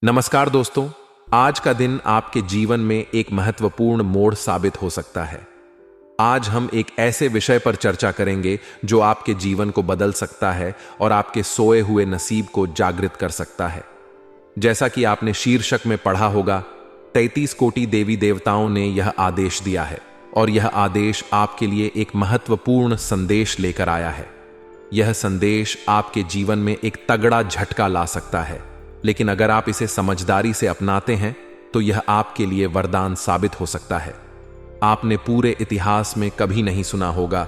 नमस्कार दोस्तों। आज का दिन आपके जीवन में एक महत्वपूर्ण मोड़ साबित हो सकता है। आज हम एक ऐसे विषय पर चर्चा करेंगे जो आपके जीवन को बदल सकता है और आपके सोए हुए नसीब को जागृत कर सकता है। जैसा कि आपने शीर्षक में पढ़ा होगा, 33 कोटि देवी देवताओं ने यह आदेश दिया है और यह आदेश आपके लिए एक महत्वपूर्ण संदेश लेकर आया है। यह संदेश आपके जीवन में एक तगड़ा झटका ला सकता है, लेकिन अगर आप इसे समझदारी से अपनाते हैं तो यह आपके लिए वरदान साबित हो सकता है। आपने पूरे इतिहास में कभी नहीं सुना होगा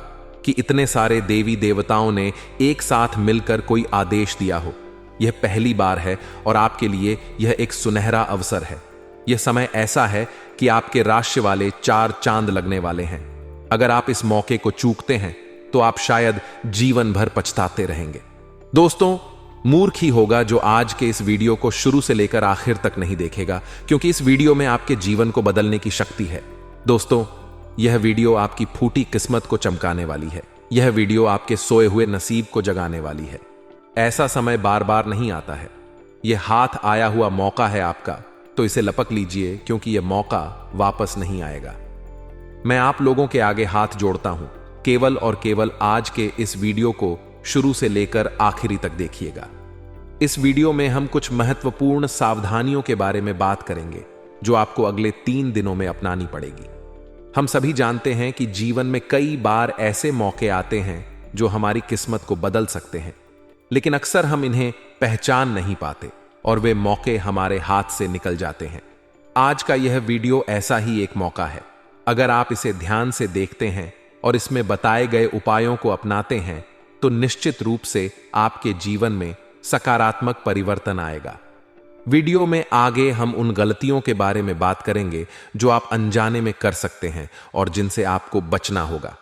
कि इतने सारे देवी देवताओं ने एक साथ मिलकर कोई आदेश दिया हो। यह पहली बार है और आपके लिए यह एक सुनहरा अवसर है। यह समय ऐसा है कि आपके राशि वाले 4 चांद लगने वाले हैं। अगर आप इस मौके को चूकते हैं तो आप शायद जीवन भर पछताते रहेंगे। दोस्तों, मूर्ख ही होगा जो आज के इस वीडियो को शुरू से लेकर आखिर तक नहीं देखेगा, क्योंकि इस वीडियो में आपके जीवन को बदलने की शक्ति है। दोस्तों, यह वीडियो आपकी फूटी किस्मत को चमकाने वाली है। यह वीडियो आपके सोए हुए नसीब को जगाने वाली है। ऐसा समय बार बार नहीं आता है। यह हाथ आया हुआ मौका है आपका, तो इसे लपक लीजिए, क्योंकि यह मौका वापस नहीं आएगा। मैं आप लोगों के आगे हाथ जोड़ता हूं, केवल और केवल आज के इस वीडियो को शुरू से लेकर आखिरी तक देखिएगा। इस वीडियो में हम कुछ महत्वपूर्ण सावधानियों के बारे में बात करेंगे जो आपको अगले 3 दिनों में अपनानी पड़ेगी। हम सभी जानते हैं कि जीवन में कई बार ऐसे मौके आते हैं जो हमारी किस्मत को बदल सकते हैं, लेकिन अक्सर हम इन्हें पहचान नहीं पाते और वे मौके हमारे हाथ से निकल जाते हैं। आज का यह वीडियो ऐसा ही एक मौका है। अगर आप इसे ध्यान से देखते हैं और इसमें बताए गए उपायों को अपनाते हैं तो निश्चित रूप से आपके जीवन में सकारात्मक परिवर्तन आएगा। वीडियो में आगे हम उन गलतियों के बारे में बात करेंगे जो आप अनजाने में कर सकते हैं और जिनसे आपको बचना होगा।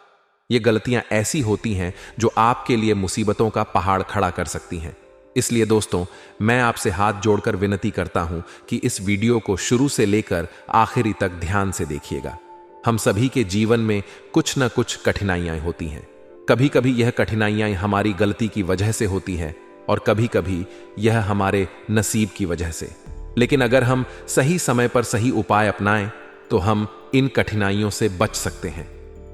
ये गलतियां ऐसी होती हैं जो आपके लिए मुसीबतों का पहाड़ खड़ा कर सकती हैं। इसलिए दोस्तों, मैं आपसे हाथ जोड़कर विनती करता हूं कि इस वीडियो को शुरू से लेकर आखिरी तक ध्यान से देखिएगा। हम सभी के जीवन में कुछ न कुछ कठिनाइयां होती हैं। कभी कभी यह कठिनाइयां हमारी गलती की वजह से होती हैं और कभी कभी यह हमारे नसीब की वजह से। लेकिन अगर हम सही समय पर सही उपाय अपनाएं तो हम इन कठिनाइयों से बच सकते हैं।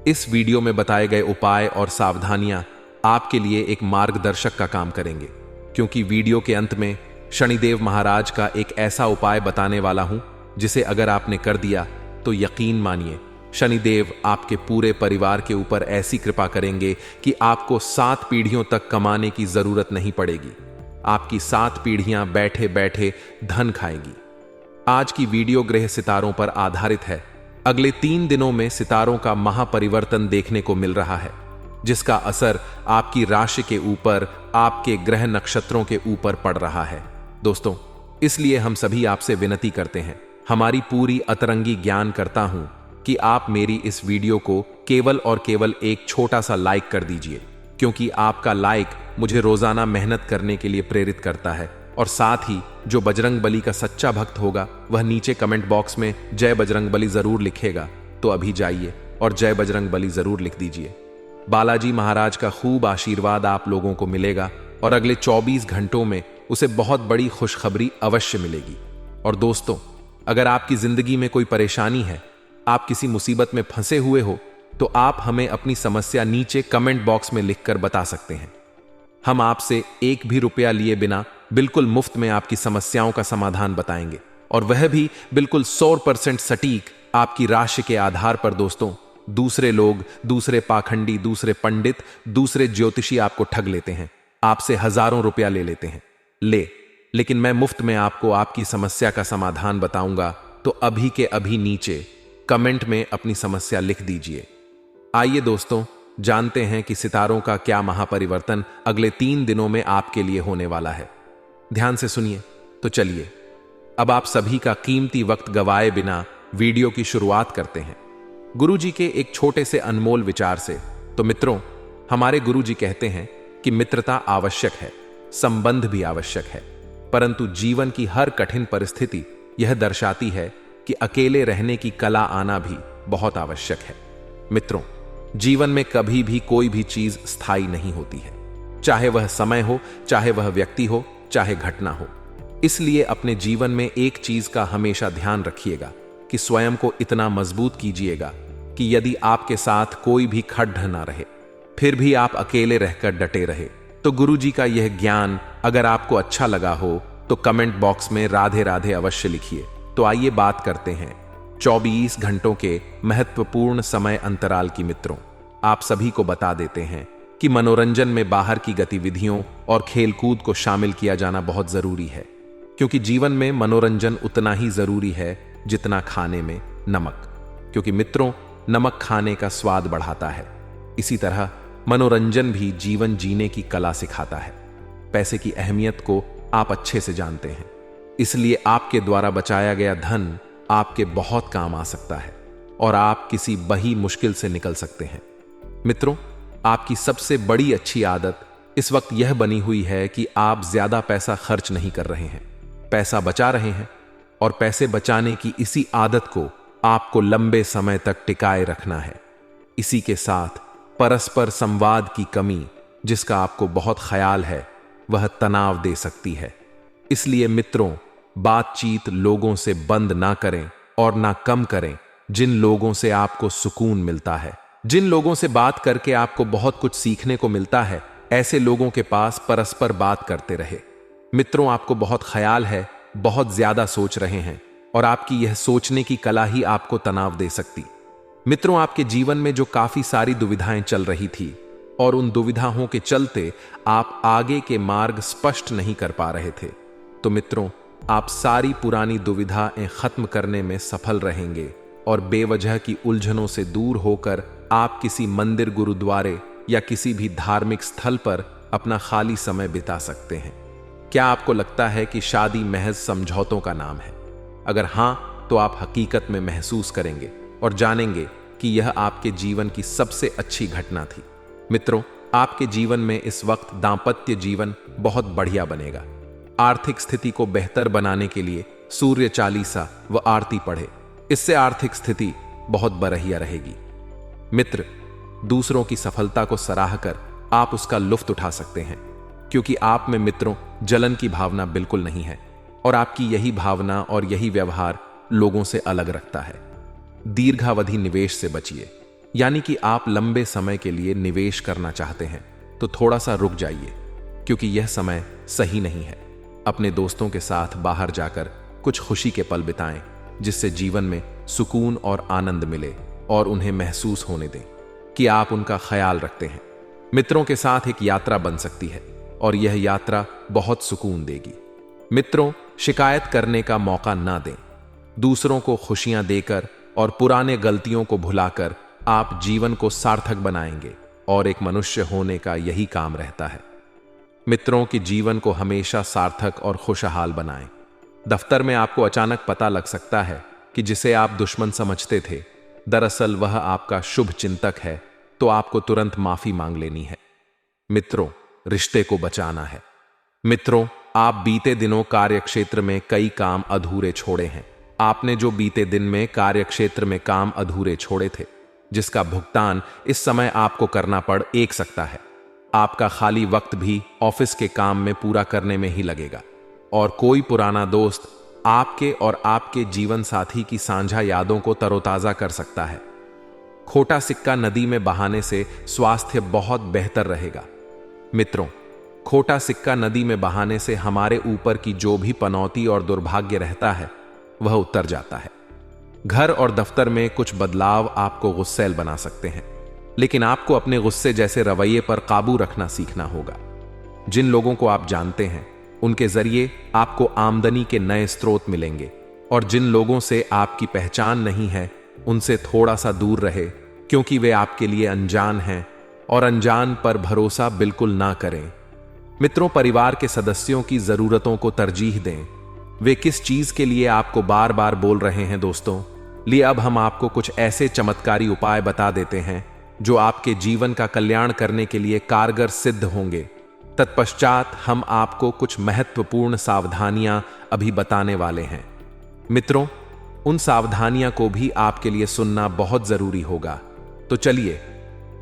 इस वीडियो में बताए गए उपाय और सावधानियां आपके लिए एक मार्गदर्शक का काम करेंगे, क्योंकि वीडियो के अंत में शनिदेव महाराज का एक ऐसा उपाय बताने वाला हूं जिसे अगर आपने कर दिया तो यकीन मानिए, शनिदेव आपके पूरे परिवार के ऊपर ऐसी कृपा करेंगे कि आपको 7 पीढ़ियों तक कमाने की जरूरत नहीं पड़ेगी। आपकी 7 पीढ़ियां बैठे बैठे धन खाएगी। आज की वीडियो ग्रह सितारों पर आधारित है। अगले 3 दिनों में सितारों का महापरिवर्तन देखने को मिल रहा है, जिसका असर आपकी राशि के ऊपर, आपके ग्रह नक्षत्रों के ऊपर पड़ रहा है। दोस्तों, इसलिए हम सभी आपसे विनती करते हैं, हमारी पूरी अतरंगी ज्ञान करता हूं कि आप मेरी इस वीडियो को केवल और केवल एक छोटा सा लाइक कर दीजिए, क्योंकि आपका लाइक मुझे रोजाना मेहनत करने के लिए प्रेरित करता है। और साथ ही जो बजरंग बली का सच्चा भक्त होगा वह नीचे कमेंट बॉक्स में जय बजरंग बली जरूर लिखेगा। तो अभी जाइए और जय बजरंग बली जरूर लिख दीजिए। बालाजी महाराज का खूब आशीर्वाद आप लोगों को मिलेगा और अगले 24 घंटों में उसे बहुत बड़ी खुशखबरी अवश्य मिलेगी। और दोस्तों, अगर आपकी जिंदगी में कोई परेशानी है, आप किसी मुसीबत में फंसे हुए हो, तो आप हमें अपनी समस्या नीचे कमेंट बॉक्स में लिखकर बता सकते हैं। हम आपसे 1 भी रुपया लिए बिना बिल्कुल मुफ्त में आपकी समस्याओं का समाधान बताएंगे, और वह भी बिल्कुल 100% सटीक आपकी राशि के आधार पर। दोस्तों, दूसरे लोग, दूसरे पाखंडी, दूसरे पंडित, दूसरे ज्योतिषी आपको ठग लेते हैं, आपसे हजारों रुपया ले लेते हैं। लेकिन मैं मुफ्त में आपको आपकी समस्या का समाधान बताऊंगा। तो अभी के अभी नीचे कमेंट में अपनी समस्या लिख दीजिए। आइए दोस्तों, जानते हैं कि सितारों का क्या महापरिवर्तन अगले 3 दिनों में आपके लिए होने वाला है। ध्यान से सुनिए। तो चलिए, अब आप सभी का कीमती वक्त गवाए बिना वीडियो की शुरुआत करते हैं गुरुजी के एक छोटे से अनमोल विचार से। तो मित्रों, हमारे गुरुजी कहते हैं कि मित्रता आवश्यक है, संबंध भी आवश्यक है, परंतु जीवन की हर कठिन परिस्थिति यह दर्शाती है कि अकेले रहने की कला आना भी बहुत आवश्यक है। मित्रों, जीवन में कभी भी कोई भी चीज स्थायी नहीं होती है, चाहे वह समय हो, चाहे वह व्यक्ति हो, चाहे घटना हो। इसलिए अपने जीवन में एक चीज का हमेशा ध्यान रखिएगा कि स्वयं को इतना मजबूत कीजिएगा कि यदि आपके साथ कोई भी खड्ड ना रहे, फिर भी आप अकेले रहकर डटे रहे। तो गुरुजी का यह ज्ञान अगर आपको अच्छा लगा हो तो कमेंट बॉक्स में राधे राधे अवश्य लिखिए। तो आइए बात करते हैं 24 घंटों के महत्वपूर्ण समय अंतराल की। मित्रों, आप सभी को बता देते हैं कि मनोरंजन में बाहर की गतिविधियों और खेलकूद को शामिल किया जाना बहुत जरूरी है, क्योंकि जीवन में मनोरंजन उतना ही जरूरी है जितना खाने में नमक। क्योंकि मित्रों, नमक खाने का स्वाद बढ़ाता है, इसी तरह मनोरंजन भी जीवन जीने की कला सिखाता है। पैसे की अहमियत को आप अच्छे से जानते हैं, इसलिए आपके द्वारा बचाया गया धन आपके बहुत काम आ सकता है और आप किसी बड़ी मुश्किल से निकल सकते हैं। मित्रों, आपकी सबसे बड़ी अच्छी आदत इस वक्त यह बनी हुई है कि आप ज्यादा पैसा खर्च नहीं कर रहे हैं, पैसा बचा रहे हैं, और पैसे बचाने की इसी आदत को आपको लंबे समय तक टिकाए रखना है। इसी के साथ परस्पर संवाद की कमी, जिसका आपको बहुत ख्याल है, वह तनाव दे सकती है। इसलिए मित्रों, बातचीत लोगों से बंद ना करें और ना कम करें जिन लोगों से आपको सुकून मिलता है। जिन लोगों से बात करके आपको बहुत कुछ सीखने को मिलता है, ऐसे लोगों के पास परस्पर बात करते रहे। मित्रों, आपको बहुत ख्याल है, बहुत ज्यादा सोच रहे हैं, और आपकी यह सोचने की कला ही आपको तनाव दे सकती। मित्रों, आपके जीवन में जो काफी सारी दुविधाएं चल रही थी और उन दुविधाओं के चलते आप आगे के मार्ग स्पष्ट नहीं कर पा रहे थे, तो मित्रों, आप सारी पुरानी दुविधाएं खत्म करने में सफल रहेंगे और बेवजह की उलझनों से दूर होकर आप किसी मंदिर, गुरुद्वारे या किसी भी धार्मिक स्थल पर अपना खाली समय बिता सकते हैं। क्या आपको लगता है कि शादी महज समझौतों का नाम है? अगर हां, तो आप हकीकत में महसूस करेंगे और जानेंगे कि यह आपके जीवन की सबसे अच्छी घटना थी। मित्रों, आपके जीवन में इस वक्त दांपत्य जीवन बहुत बढ़िया बनेगा। आर्थिक स्थिति को बेहतर बनाने के लिए सूर्य चालीसा व आरती पढ़े, इससे आर्थिक स्थिति बहुत बढ़िया रहेगी। मित्र, दूसरों की सफलता को सराहकर आप उसका लुत्फ उठा सकते हैं, क्योंकि आप में मित्रों जलन की भावना बिल्कुल नहीं है, और आपकी यही भावना और यही व्यवहार लोगों से अलग रखता है। दीर्घावधि निवेश से बचिए, यानी कि आप लंबे समय के लिए निवेश करना चाहते हैं तो थोड़ा सा रुक जाइए, क्योंकि यह समय सही नहीं है। अपने दोस्तों के साथ बाहर जाकर कुछ खुशी के पल बिताएं, जिससे जीवन में सुकून और आनंद मिले, और उन्हें महसूस होने दें कि आप उनका ख्याल रखते हैं। मित्रों के साथ एक यात्रा बन सकती है और यह यात्रा बहुत सुकून देगी। मित्रों, शिकायत करने का मौका ना दें। दूसरों को खुशियां देकर और पुराने गलतियों को भुलाकर आप जीवन को सार्थक बनाएंगे, और एक मनुष्य होने का यही काम रहता है। मित्रों की जीवन को हमेशा सार्थक और खुशहाल बनाएं। दफ्तर में आपको अचानक पता लग सकता है कि जिसे आप दुश्मन समझते थे, दरअसल वह आपका शुभ चिंतक है, तो आपको तुरंत माफी मांग लेनी है। मित्रों, रिश्ते को बचाना है। मित्रों, आप बीते दिनों कार्यक्षेत्र में कई काम अधूरे छोड़े हैं। आपने जो बीते दिन में कार्यक्षेत्र में काम अधूरे छोड़े थे, जिसका भुगतान इस समय आपको करना पड़ एक सकता है। आपका खाली वक्त भी ऑफिस के काम में पूरा करने में ही लगेगा, और कोई पुराना दोस्त आपके और आपके जीवन साथी की साझा यादों को तरोताजा कर सकता है। खोटा सिक्का नदी में बहाने से स्वास्थ्य बहुत बेहतर रहेगा। मित्रों, खोटा सिक्का नदी में बहाने से हमारे ऊपर की जो भी पनौती और दुर्भाग्य रहता है, वह उतर जाता है। घर और दफ्तर में कुछ बदलाव आपको गुस्सैल बना सकते हैं, लेकिन आपको अपने गुस्से जैसे रवैये पर काबू रखना सीखना होगा। जिन लोगों को आप जानते हैं, उनके जरिए आपको आमदनी के नए स्रोत मिलेंगे, और जिन लोगों से आपकी पहचान नहीं है, उनसे थोड़ा सा दूर रहे, क्योंकि वे आपके लिए अनजान हैं, और अनजान पर भरोसा बिल्कुल ना करें। मित्रों, परिवार के सदस्यों की जरूरतों को तरजीह दें। वे किस चीज के लिए आपको बार बार बोल रहे हैं दोस्तों, लिए अब हम आपको कुछ ऐसे चमत्कारी उपाय बता देते हैं जो आपके जीवन का कल्याण करने के लिए कारगर सिद्ध होंगे। तत्पश्चात हम आपको कुछ महत्वपूर्ण सावधानियां अभी बताने वाले हैं। मित्रों, उन सावधानियां को भी आपके लिए सुनना बहुत जरूरी होगा। तो चलिए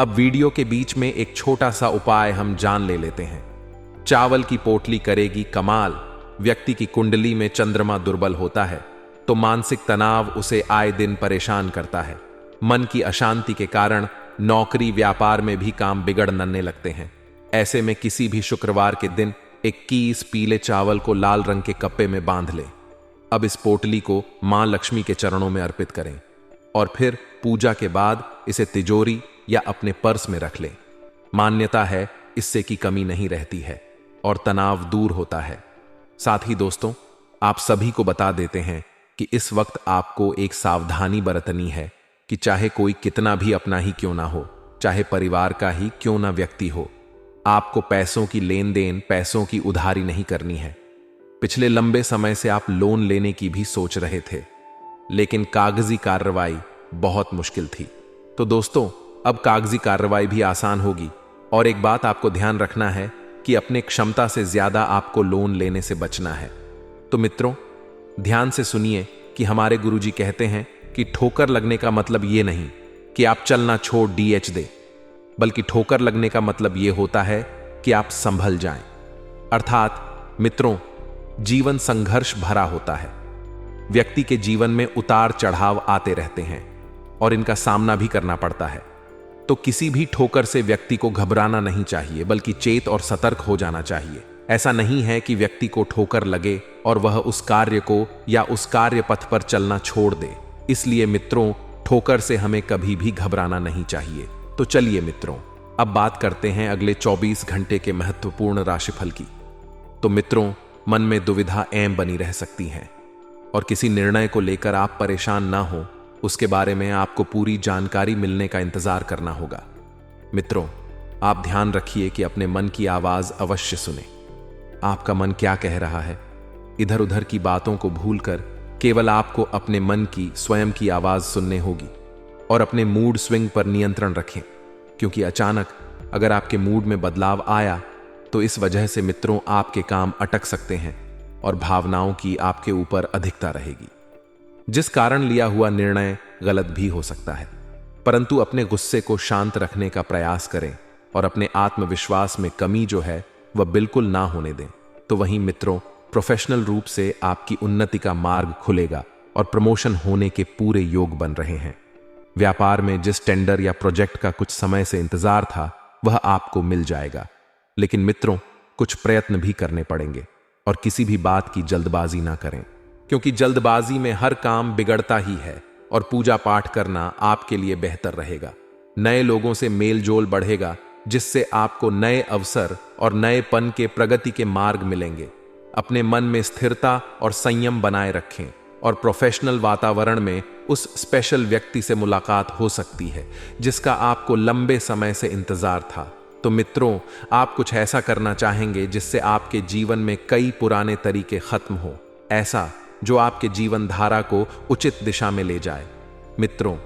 अब वीडियो के बीच में एक छोटा सा उपाय हम जान ले लेते हैं। चावल की पोटली करेगी कमाल, व्यक्ति की कुंडली में चंद्रमा दुर्बल होता है तो मानसिक तनाव उसे आए दिन परेशान करता है। मन की अशांति के कारण नौकरी व्यापार में भी काम बिगड़ने लगते हैं। ऐसे में किसी भी शुक्रवार के दिन 21 पीले चावल को लाल रंग के कप्पे में बांध लें। अब इस पोटली को मां लक्ष्मी के चरणों में अर्पित करें और फिर पूजा के बाद इसे तिजोरी या अपने पर्स में रख लें। मान्यता है इससे की कमी नहीं रहती है और तनाव दूर होता है। साथ ही दोस्तों, आप सभी को बता देते हैं कि इस वक्त आपको एक सावधानी बरतनी है कि चाहे कोई कितना भी अपना ही क्यों ना हो, चाहे परिवार का ही क्यों ना व्यक्ति हो, आपको पैसों की लेन देन, पैसों की उधारी नहीं करनी है। पिछले लंबे समय से आप लोन लेने की भी सोच रहे थे, लेकिन कागजी कार्रवाई बहुत मुश्किल थी। तो दोस्तों, अब कागजी कार्रवाई भी आसान होगी। और एक बात आपको ध्यान रखना है कि अपने क्षमता से ज्यादा आपको लोन लेने से बचना है। तो मित्रों, ध्यान से सुनिए कि हमारे गुरुजी कहते हैं कि ठोकर लगने का मतलब यह नहीं कि आप चलना छोड़ डीएच दे, बल्कि ठोकर लगने का मतलब यह होता है कि आप संभल जाएं। अर्थात मित्रों, जीवन संघर्ष भरा होता है। व्यक्ति के जीवन में उतार चढ़ाव आते रहते हैं और इनका सामना भी करना पड़ता है। तो किसी भी ठोकर से व्यक्ति को घबराना नहीं चाहिए, बल्कि चेत और सतर्क हो जाना चाहिए। ऐसा नहीं है कि व्यक्ति को ठोकर लगे और वह उस कार्य को या उस कार्य पथ पर चलना छोड़ दे। इसलिए मित्रों, ठोकर से हमें कभी भी घबराना नहीं चाहिए। तो चलिए मित्रों, अब बात करते हैं अगले 24 घंटे के महत्वपूर्ण राशिफल की। तो मित्रों, मन में दुविधा ऐम बनी रह सकती है और किसी निर्णय को लेकर आप परेशान ना हो, उसके बारे में आपको पूरी जानकारी मिलने का इंतजार करना होगा। मित्रों, आप ध्यान रखिए कि अपने मन की आवाज अवश्य सुने। आपका मन क्या कह रहा है, इधर उधर की बातों को भूलकर केवल आपको अपने मन की स्वयं की आवाज सुनने होगी। और अपने मूड स्विंग पर नियंत्रण रखें, क्योंकि अचानक अगर आपके मूड में बदलाव आया तो इस वजह से मित्रों आपके काम अटक सकते हैं और भावनाओं की आपके ऊपर अधिकता रहेगी, जिस कारण लिया हुआ निर्णय गलत भी हो सकता है। परंतु अपने गुस्से को शांत रखने का प्रयास करें और अपने आत्मविश्वास में कमी जो है वह बिल्कुल ना होने दें। तो वहीं मित्रों, प्रोफेशनल रूप से आपकी उन्नति का मार्ग खुलेगा और प्रमोशन होने के पूरे योग बन रहे हैं। व्यापार में जिस टेंडर या प्रोजेक्ट का कुछ समय से इंतजार था वह आपको मिल जाएगा। लेकिन मित्रों, कुछ प्रयत्न भी करने पड़ेंगे और किसी भी बात की जल्दबाजी ना करें, क्योंकि जल्दबाजी में हर काम बिगड़ता ही है और पूजा पाठ करना आपके लिए बेहतर रहेगा। नए लोगों से मेल जोल बढ़ेगा, जिससे आपको नए अवसर और नएपन के प्रगति के मार्ग मिलेंगे। अपने मन में स्थिरता और संयम बनाए रखें और प्रोफेशनल वातावरण में उस स्पेशल व्यक्ति से मुलाकात हो सकती है जिसका आपको लंबे समय से इंतजार था। तो मित्रों, आप कुछ ऐसा करना चाहेंगे जिससे आपके जीवन में कई पुराने तरीके खत्म हो, ऐसा जो आपके जीवन धारा को उचित दिशा में ले जाए। मित्रों,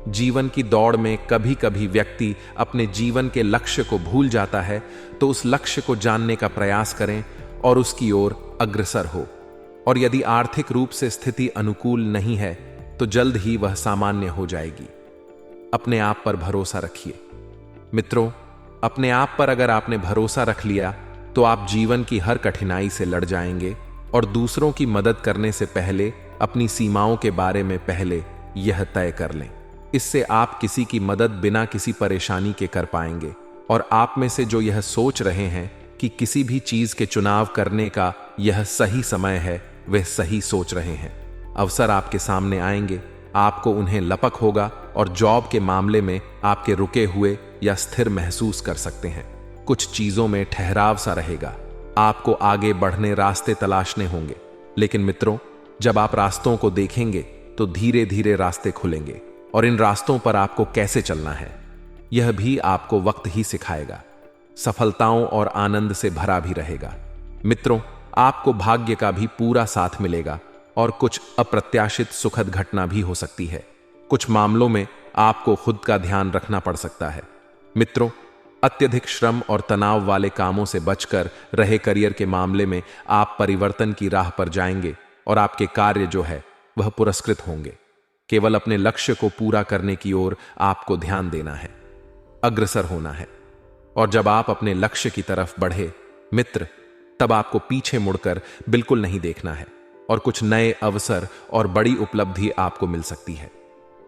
जीवन की दौड़ में कभी कभी व्यक्ति अपने जीवन के लक्ष्य को भूल जाता है, तो उस लक्ष्य को जानने का प्रयास करें और उसकी ओर अग्रसर हो। और यदि आर्थिक रूप से स्थिति अनुकूल नहीं है तो जल्द ही वह सामान्य हो जाएगी। अपने आप पर भरोसा रखिए। मित्रों, अपने आप पर अगर आपने भरोसा रख लिया तो आप जीवन की हर कठिनाई से लड़ जाएंगे और दूसरों की मदद करने से पहले अपनी सीमाओं के बारे में पहले यह तय कर लें। इससे आप किसी की मदद बिना किसी परेशानी के कर पाएंगे। और आप में से जो यह सोच रहे हैं कि किसी भी चीज के चुनाव करने का यह सही समय है, वे सही सोच रहे हैं। अवसर आपके सामने आएंगे, आपको उन्हें लपक होगा और जॉब के मामले में आपके रुके हुए या स्थिर महसूस कर सकते हैं। कुछ चीजों में ठहराव सा रहेगा, आपको आगे बढ़ने रास्ते तलाशने होंगे। लेकिन मित्रों, जब आप रास्तों को देखेंगे तो धीरे धीरे रास्ते खुलेंगे और इन रास्तों पर आपको कैसे चलना है यह भी आपको वक्त ही सिखाएगा। सफलताओं और आनंद से भरा भी रहेगा। मित्रों, आपको भाग्य का भी पूरा साथ मिलेगा और कुछ अप्रत्याशित सुखद घटना भी हो सकती है। कुछ मामलों में आपको खुद का ध्यान रखना पड़ सकता है। मित्रों, अत्यधिक श्रम और तनाव वाले कामों से बचकर रहे करियर के मामले में आप परिवर्तन की राह पर जाएंगे और आपके कार्य जो है वह पुरस्कृत होंगे। केवल अपने लक्ष्य को पूरा करने की ओर आपको ध्यान देना है, अग्रसर होना है। और जब आप अपने लक्ष्य की तरफ बढ़े मित्र, तब आपको पीछे मुड़कर बिल्कुल नहीं देखना है और कुछ नए अवसर और बड़ी उपलब्धि आपको मिल सकती है।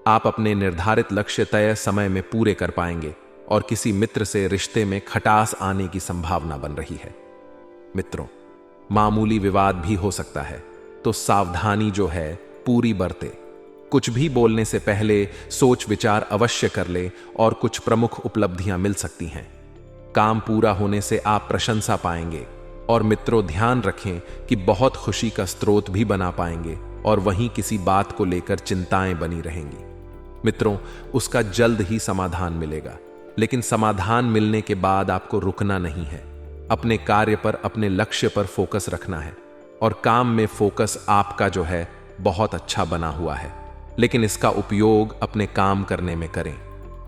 आप अपने निर्धारित लक्ष्य तय समय में पूरे कर पाएंगे और किसी मित्र से रिश्ते में खटास आने की संभावना बन रही है। मित्रों, मामूली विवाद भी हो सकता है, तो सावधानी जो है पूरी बरते। कुछ भी बोलने से पहले सोच विचार अवश्य कर ले और कुछ प्रमुख उपलब्धियां मिल सकती हैं। काम पूरा होने से आप प्रशंसा पाएंगे और मित्रों ध्यान रखें कि बहुत खुशी का स्रोत भी बना पाएंगे और वहीं किसी बात को लेकर चिंताएं बनी रहेंगी। मित्रों, उसका जल्द ही समाधान मिलेगा, लेकिन समाधान मिलने के बाद आपको रुकना नहीं है। अपने कार्य पर, अपने लक्ष्य पर फोकस रखना है और काम में फोकस आपका जो है बहुत अच्छा बना हुआ है, लेकिन इसका उपयोग अपने काम करने में करें।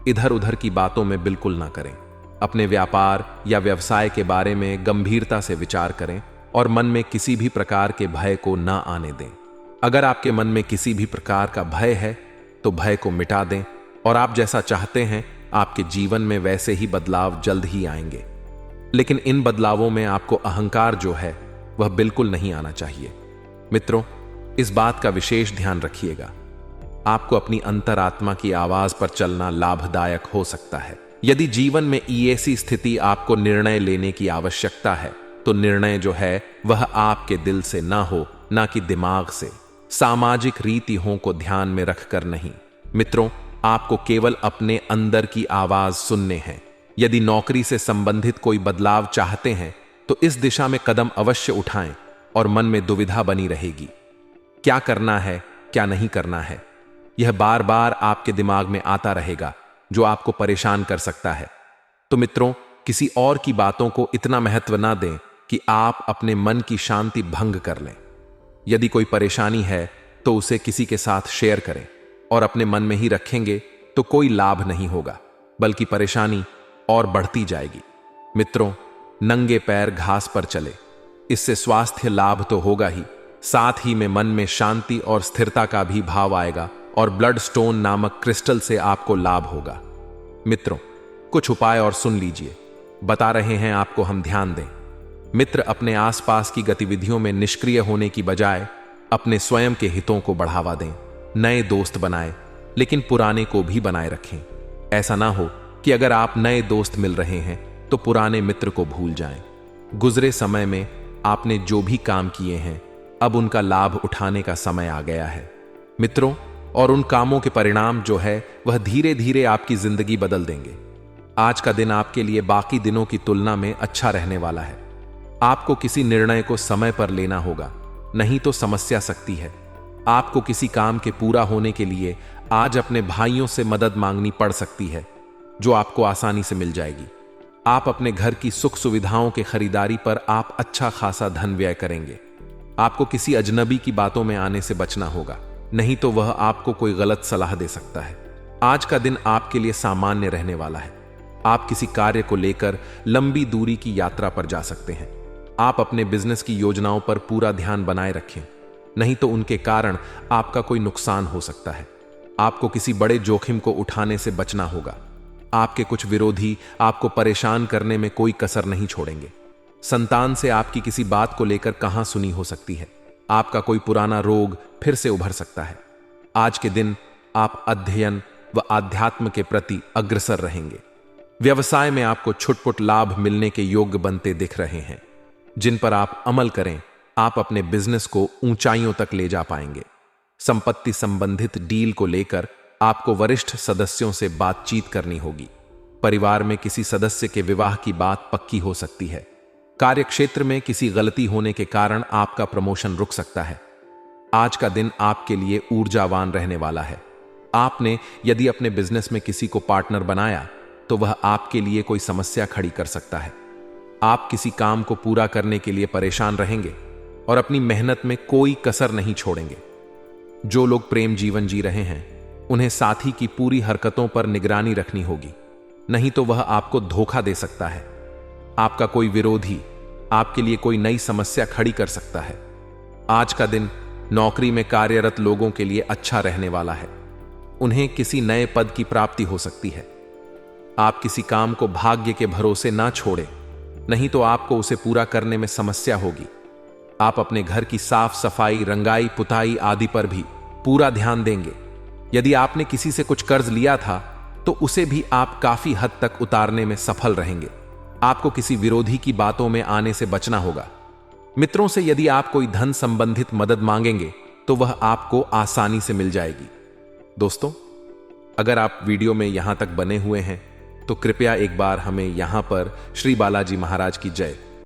इधर उधर की बातों में बिल्कुल ना करें। अपने व्यापार या व्यवसाय के बारे में गंभीरता से विचार करें और मन में किसी भी प्रकार के भय को ना आने दें। अगर आपके मन में किसी भी प्रकार का भय है तो भय को मिटा दें और आप जैसा चाहते हैं आपके जीवन में वैसे ही बदलाव जल्द ही आएंगे। लेकिन इन बदलावों में आपको अहंकार जो है वह बिल्कुल नहीं आना चाहिए। मित्रों, इस बात का विशेष ध्यान रखिएगा। आपको अपनी अंतरात्मा की आवाज पर चलना लाभदायक हो सकता है। यदि जीवन में ऐसी स्थिति आपको निर्णय लेने की आवश्यकता है तो निर्णय जो है वह आपके दिल से ना हो, ना कि दिमाग से। सामाजिक रीतियों को ध्यान में रखकर नहीं। मित्रों, आपको केवल अपने अंदर की आवाज सुनने हैं। यदि नौकरी से संबंधित कोई बदलाव चाहते हैं तो इस दिशा में कदम अवश्य उठाएं और मन में दुविधा बनी रहेगी। क्या करना है, क्या नहीं करना है, यह बार बार आपके दिमाग में आता रहेगा, जो आपको परेशान कर सकता है। तो मित्रों, किसी और की बातों को इतना महत्व ना दें कि आप अपने मन की शांति भंग कर लें। यदि कोई परेशानी है तो उसे किसी के साथ शेयर करें और अपने मन में ही रखेंगे तो कोई लाभ नहीं होगा, बल्कि परेशानी और बढ़ती जाएगी। मित्रों, नंगे पैर घास पर चले, इससे स्वास्थ्य लाभ तो होगा ही, साथ ही में मन में शांति और स्थिरता का भी भाव आएगा और ब्लड स्टोन नामक क्रिस्टल से आपको लाभ होगा। मित्रों, कुछ उपाय और सुन लीजिए, बता रहे हैं आपको हम, ध्यान दें। मित्र अपने आसपास की गतिविधियों में निष्क्रिय होने की बजाय अपने स्वयं के हितों को बढ़ावा दें। नए दोस्त बनाएं, लेकिन पुराने को भी बनाए रखें। ऐसा ना हो कि अगर आप नए दोस्त मिल रहे हैं तो पुराने मित्र को भूल जाएं। गुजरे समय में आपने जो भी काम किए हैं, अब उनका लाभ उठाने का समय आ गया है। मित्रों, और उन कामों के परिणाम जो है वह धीरे धीरे आपकी जिंदगी बदल देंगे। आज का दिन आपके लिए बाकी दिनों की तुलना में अच्छा रहने वाला है। आपको किसी निर्णय को समय पर लेना होगा, नहीं तो समस्या सकती है। आपको किसी काम के पूरा होने के लिए आज अपने भाइयों से मदद मांगनी पड़ सकती है, जो आपको आसानी से मिल जाएगी। आप अपने घर की सुख सुविधाओं के खरीदारी पर आप अच्छा खासा धन व्यय करेंगे। आपको किसी अजनबी की बातों में आने से बचना होगा, नहीं तो वह आपको कोई गलत सलाह दे सकता है। आज का दिन आपके लिए सामान्य रहने वाला है। आप किसी कार्य को लेकर लंबी दूरी की यात्रा पर जा सकते हैं। आप अपने बिजनेस की योजनाओं पर पूरा ध्यान बनाए रखें, नहीं तो उनके कारण आपका कोई नुकसान हो सकता है। आपको किसी बड़े जोखिम को उठाने से बचना होगा। आपके कुछ विरोधी आपको परेशान करने में कोई कसर नहीं छोड़ेंगे। संतान से आपकी किसी बात को लेकर कहां सुनी हो सकती है। आपका कोई पुराना रोग फिर से उभर सकता है। आज के दिन आप अध्ययन व आध्यात्म के प्रति अग्रसर रहेंगे। व्यवसाय में आपको छुटपुट लाभ मिलने के योग्य बनते दिख रहे हैं, जिन पर आप अमल करें। आप अपने बिजनेस को ऊंचाइयों तक ले जा पाएंगे। संपत्ति संबंधित डील को लेकर आपको वरिष्ठ सदस्यों से बातचीत करनी होगी। परिवार में किसी सदस्य के विवाह की बात पक्की हो सकती है। कार्यक्षेत्र में किसी गलती होने के कारण आपका प्रमोशन रुक सकता है। आज का दिन आपके लिए ऊर्जावान रहने वाला है। आपने यदि अपने बिजनेस में किसी को पार्टनर बनाया तो वह आपके लिए कोई समस्या खड़ी कर सकता है। आप किसी काम को पूरा करने के लिए परेशान रहेंगे और अपनी मेहनत में कोई कसर नहीं छोड़ेंगे। जो लोग प्रेम जीवन जी रहे हैं उन्हें साथी की पूरी हरकतों पर निगरानी रखनी होगी, नहीं तो वह आपको धोखा दे सकता है। आपका कोई विरोधी आपके लिए कोई नई समस्या खड़ी कर सकता है। आज का दिन नौकरी में कार्यरत लोगों के लिए अच्छा रहने वाला है। उन्हें किसी नए पद की प्राप्ति हो सकती है। आप किसी काम को भाग्य के भरोसे ना छोड़ें। नहीं तो आपको उसे पूरा करने में समस्या होगी। आप अपने घर की साफ सफाई, रंगाई, पुताई आदि पर भी पूरा ध्यान देंगे। यदि आपने किसी से कुछ कर्ज लिया था तो उसे भी आप काफी हद तक उतारने में सफल रहेंगे। आपको किसी विरोधी की बातों में आने से बचना होगा। मित्रों से यदि आप कोई धन संबंधित मदद मांगेंगे तो वह आपको आसानी से मिल जाएगी। दोस्तों, अगर आप वीडियो में यहां तक बने हुए हैं तो कृपया एक बार हमें यहां पर श्री बालाजी महाराज की जय